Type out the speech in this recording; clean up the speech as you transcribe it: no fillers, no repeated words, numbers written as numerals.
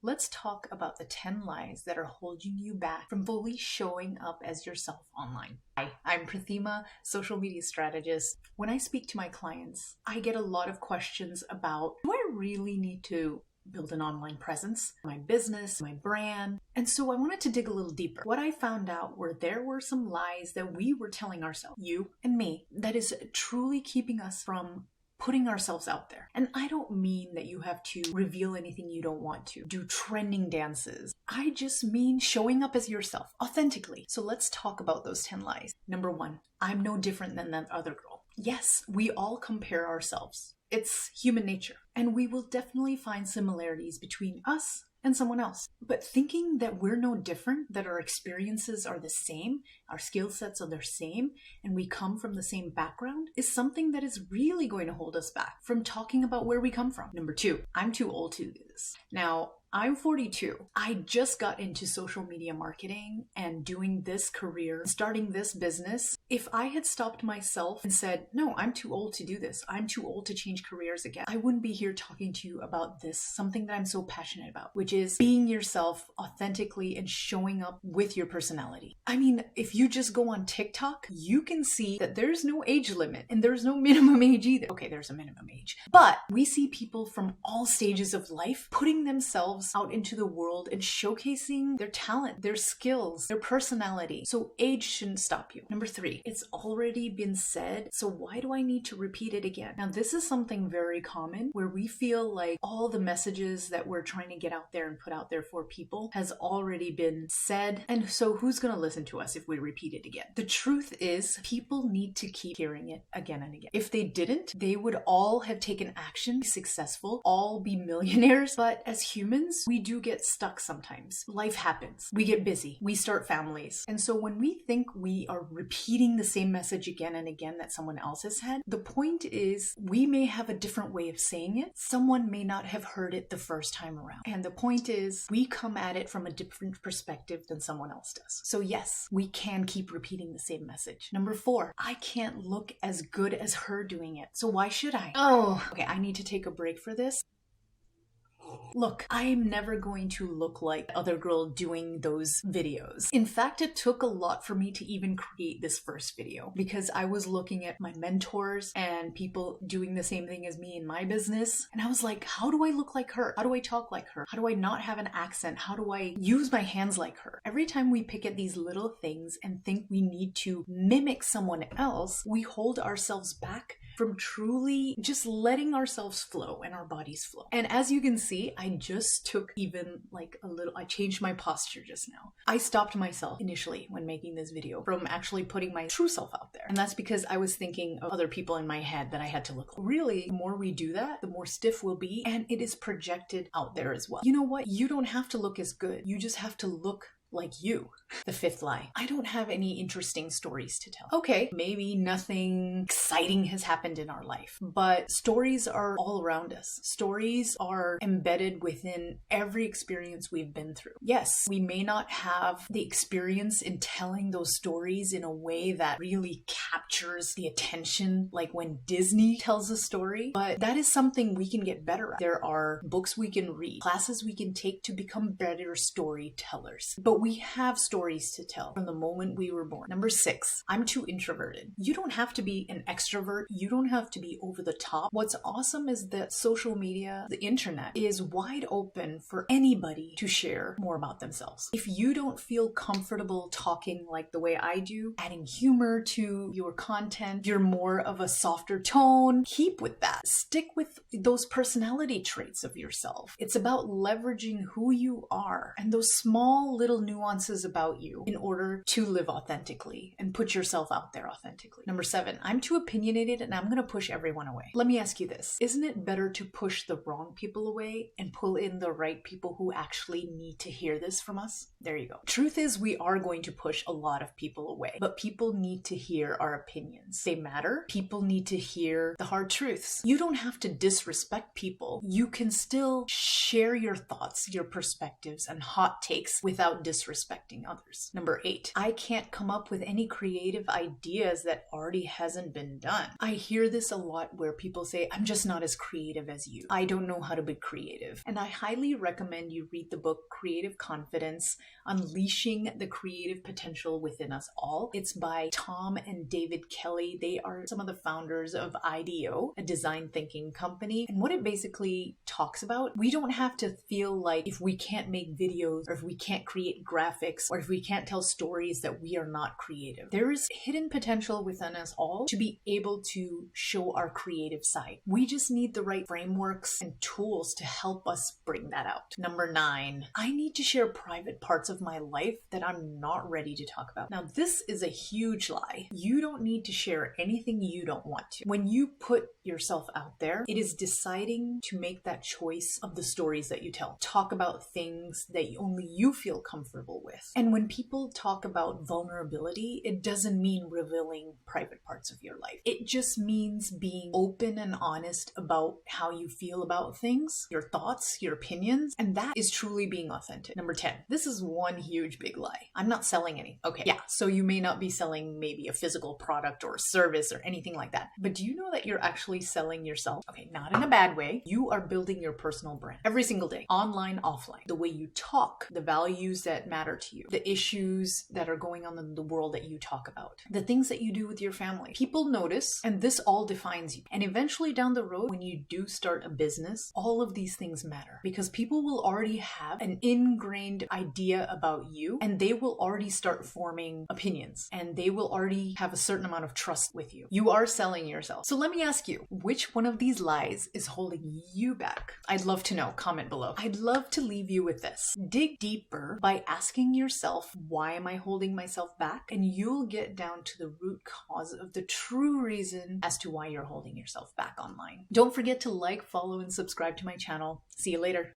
let's talk about the 10 lies that are holding you back from fully showing up as yourself online. Hi, I'm Prathima, social media strategist. When I speak to my clients, I get a lot of questions about, do I really need to build an online presence, my business, my brand? And so I wanted to dig a little deeper. What I found out were there were some lies that we were telling ourselves, you and me, that is truly keeping us from putting ourselves out there. And I don't mean that you have to reveal anything you don't want to, do trending dances. I just mean showing up as yourself authentically. So let's talk about those 10 lies. Number 1, I'm no different than that other girl. Yes, we all compare ourselves. It's human nature. And we will definitely find similarities between us and someone else. But thinking that we're no different, that our experiences are the same, our skill sets are the same, and we come from the same background is something that is really going to hold us back from talking about where we come from. Number 2, I'm too old to do this. Now, I'm 42. I just got into social media marketing and doing this career, starting this business. If I had stopped myself and said, no, I'm too old to do this, I'm too old to change careers again, I wouldn't be here talking to you about this, something that I'm so passionate about, which is being yourself authentically and showing up with your personality. I mean, if you just go on TikTok, you can see that there's no age limit and there's no minimum age either. Okay, there's a minimum age, but we see people from all stages of life putting themselves out into the world and showcasing their talent, their skills, their personality. So age shouldn't stop you. Number 3, it's already been said, so why do I need to repeat it again? Now, this is something very common where we feel like all the messages that we're trying to get out there and put out there for people has already been said. And so who's going to listen to us if we repeat it again? The truth is, people need to keep hearing it again and again. If they didn't, they would all have taken action, be successful, all be millionaires. But as humans, we do get stuck sometimes. Life happens. We get busy. We start families. And so when we think we are repeating the same message again and again that someone else has had, the point is we may have a different way of saying it. Someone may not have heard it the first time around. And the point is we come at it from a different perspective than someone else does. So yes, we can keep repeating the same message. Number 4, I can't look as good as her doing it. So why should I? Oh, okay, I need to take a break for this. Look, I'm never going to look like the other girl doing those videos. In fact, it took a lot for me to even create this first video because I was looking at my mentors and people doing the same thing as me in my business. And I was like, how do I look like her? How do I talk like her? How do I not have an accent? How do I use my hands like her? Every time we pick at these little things and think we need to mimic someone else, we hold ourselves back from truly just letting ourselves flow and our bodies flow. And as you can see, I just took even like I changed my posture just now. I stopped myself initially when making this video from actually putting my true self out there. And that's because I was thinking of other people in my head that I had to look like. Really, the more we do that, the more stiff we'll be, and it is projected out there as well. You know what? You don't have to look as good. You just have to look like you. The 5th lie, I don't have any interesting stories to tell. Okay, maybe nothing exciting has happened in our life, but stories are all around us. Stories are embedded within every experience we've been through. Yes, we may not have the experience in telling those stories in a way that really captures the attention, like when Disney tells a story, but that is something we can get better at. There are books we can read, classes we can take to become better storytellers. But we have stories to tell from the moment we were born. Number 6, I'm too introverted. You don't have to be an extrovert. You don't have to be over the top. What's awesome is that social media, the internet, is wide open for anybody to share more about themselves. If you don't feel comfortable talking like the way I do, adding humor to your content, you're more of a softer tone, keep with that. Stick with those personality traits of yourself. It's about leveraging who you are and those small little nuances about you in order to live authentically and put yourself out there authentically. Number 7, I'm too opinionated and I'm going to push everyone away. Let me ask you this. Isn't it better to push the wrong people away and pull in the right people who actually need to hear this from us? There you go. Truth is, we are going to push a lot of people away, but people need to hear our opinions. They matter. People need to hear the hard truths. You don't have to disrespect people. You can still share your thoughts, your perspectives, and hot takes without disrespect. disrespecting others. Number 8, I can't come up with any creative ideas that already hasn't been done. I hear this a lot where people say, I'm just not as creative as you. I don't know how to be creative. And I highly recommend you read the book Creative Confidence, Unleashing the Creative Potential Within Us All. It's by Tom and David Kelly. They are some of the founders of IDEO, a design thinking company. And what it basically talks about, we don't have to feel like if we can't make videos or if we can't create graphics or if we can't tell stories that we are not creative. There is hidden potential within us all to be able to show our creative side. We just need the right frameworks and tools to help us bring that out. Number 9, I need to share private parts of my life that I'm not ready to talk about. Now, this is a huge lie. You don't need to share anything you don't want to. When you put yourself out there, it is deciding to make that choice of the stories that you tell. Talk about things that only you feel comfortable with. And when people talk about vulnerability, it doesn't mean revealing private parts of your life. It just means being open and honest about how you feel about things, your thoughts, your opinions, and that is truly being authentic. Number 10, this is one huge big lie. I'm not selling any. Okay, yeah, so you may not be selling maybe a physical product or service or anything like that, but do you know that you're actually selling yourself? Okay, not in a bad way. You are building your personal brand every single day, online, offline. The way you talk, the values that matter to you, the issues that are going on in the world that you talk about, the things that you do with your family. People notice, and this all defines you. And eventually down the road, when you do start a business, all of these things matter because people will already have an ingrained idea about you and they will already start forming opinions and they will already have a certain amount of trust with you. You are selling yourself. So let me ask you, which one of these lies is holding you back? I'd love to know. Comment below. I'd love to leave you with this. Dig deeper by asking yourself, why am I holding myself back? And you'll get down to the root cause of the true reason as to why you're holding yourself back online. Don't forget to like, follow, and subscribe to my channel. See you later.